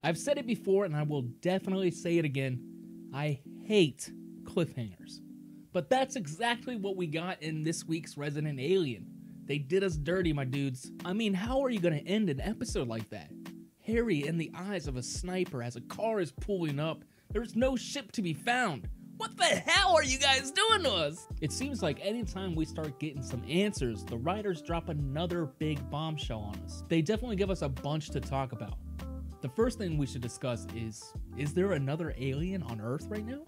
I've said it before and I will definitely say it again. I hate cliffhangers. But that's exactly what we got in this week's Resident Alien. They did us dirty, my dudes. I mean, how are you gonna end an episode like that? Harry in the eyes of a sniper as a car is pulling up. There's no ship to be found. What the hell are you guys doing to us? It seems like anytime we start getting some answers, the writers drop another big bombshell on us. They definitely give us a bunch to talk about. The first thing we should discuss is there another alien on Earth right now?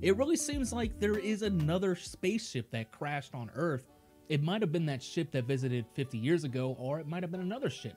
It really seems like there is another spaceship that crashed on Earth. It might have been that ship that visited 50 years ago, or it might have been another ship.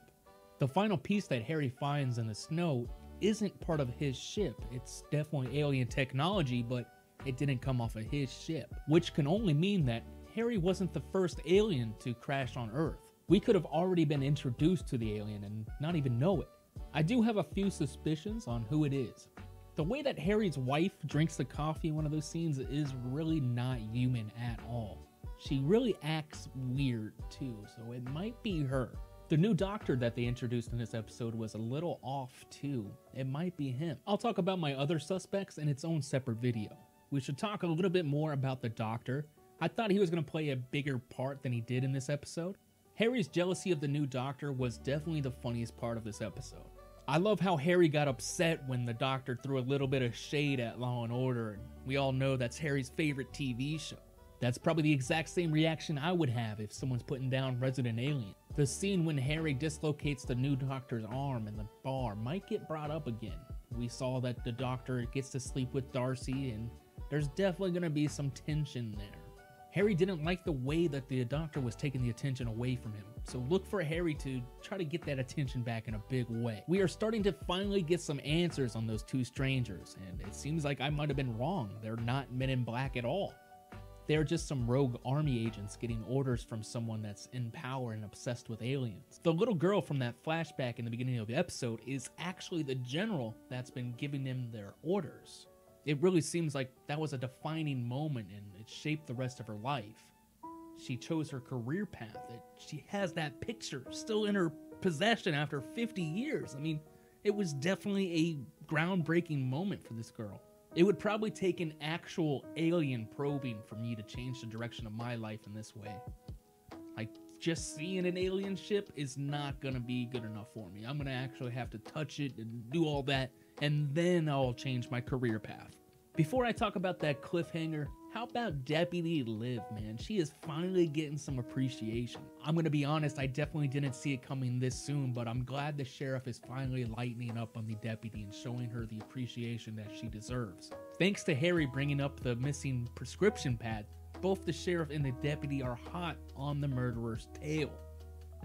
The final piece that Harry finds in the snow isn't part of his ship. It's definitely alien technology, but it didn't come off of his ship, which can only mean that Harry wasn't the first alien to crash on Earth. We could have already been introduced to the alien and not even know it. I do have a few suspicions on who it is. The way that Harry's wife drinks the coffee in one of those scenes is really not human at all. She really acts weird too, so it might be her. The new doctor that they introduced in this episode was a little off too. It might be him. I'll talk about my other suspects in its own separate video. We should talk a little bit more about the doctor. I thought he was going to play a bigger part than he did in this episode. Harry's jealousy of the new doctor was definitely the funniest part of this episode. I love how Harry got upset when the doctor threw a little bit of shade at Law & Order, and we all know that's Harry's favorite TV show. That's probably the exact same reaction I would have if someone's putting down Resident Alien. The scene when Harry dislocates the new doctor's arm in the bar might get brought up again. We saw that the doctor gets to sleep with Darcy, and there's definitely going to be some tension there. Harry didn't like the way that the doctor was taking the attention away from him, so look for Harry to try to get that attention back in a big way. We are starting to finally get some answers on those two strangers, and it seems like I might have been wrong. They're not Men in Black at all. They're just some rogue army agents getting orders from someone that's in power and obsessed with aliens. The little girl from that flashback in the beginning of the episode is actually the general that's been giving them their orders. It really seems like that was a defining moment and it shaped the rest of her life. She chose her career path. She has that picture still in her possession after 50 years. I mean, it was definitely a groundbreaking moment for this girl. It would probably take an actual alien probing for me to change the direction of my life in this way. Like, just seeing an alien ship is not gonna be good enough for me. I'm gonna actually have to touch it and do all that, and then I'll change my career path. Before I talk about that cliffhanger, how about Deputy Liv, man? She is finally getting some appreciation. I'm gonna be honest, I definitely didn't see it coming this soon, but I'm glad the sheriff is finally lightening up on the deputy and showing her the appreciation that she deserves. Thanks to Harry bringing up the missing prescription pad, both the sheriff and the deputy are hot on the murderer's tail.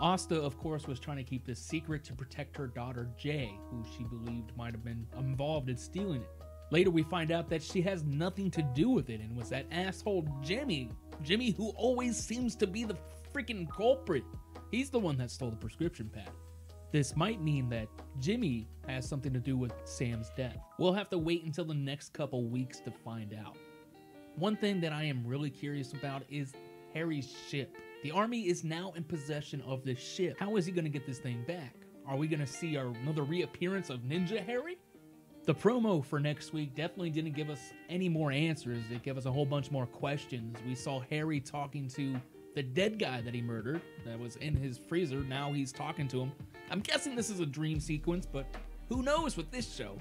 Asta, of course, was trying to keep this secret to protect her daughter Jay, who she believed might have been involved in stealing it. Later we find out that she has nothing to do with it and was that asshole Jimmy who always seems to be the freaking culprit. He's the one that stole the prescription pad. This might mean that Jimmy has something to do with Sam's death. We'll have to wait until the next couple weeks to find out. One thing that I am really curious about is Harry's ship. The army is now in possession of this ship. How is he going to get this thing back? Are we going to see another reappearance of Ninja Harry? The promo for next week definitely didn't give us any more answers. It gave us a whole bunch more questions. We saw Harry talking to the dead guy that he murdered that was in his freezer. Now he's talking to him. I'm guessing this is a dream sequence, but who knows with this show?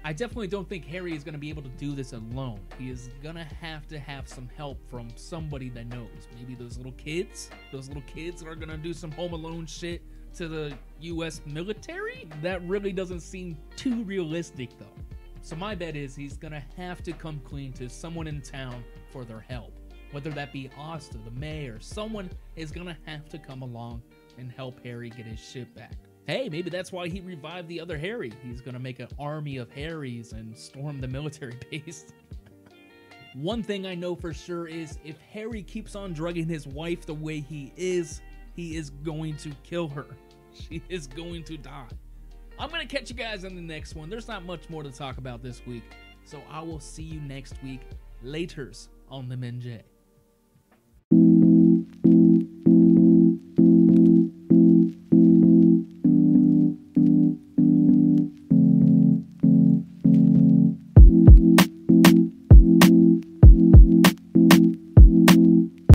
I definitely don't think Harry is going to be able to do this alone. He is going to have some help from somebody that knows. Maybe those little kids? Those little kids that are going to do some Home Alone shit to the US military? That really doesn't seem too realistic though. So my bet is he's gonna have to come clean to someone in town for their help. Whether that be Asta, the mayor, someone is gonna have to come along and help Harry get his ship back. Hey, maybe that's why he revived the other Harry. He's gonna make an army of Harrys and storm the military base. One thing I know for sure is if Harry keeps on drugging his wife the way he is going to kill her. She is going to die. I'm going to catch you guys in the next one. There's not much more to talk about this week, so I will see you next week. Laters on the MNJ.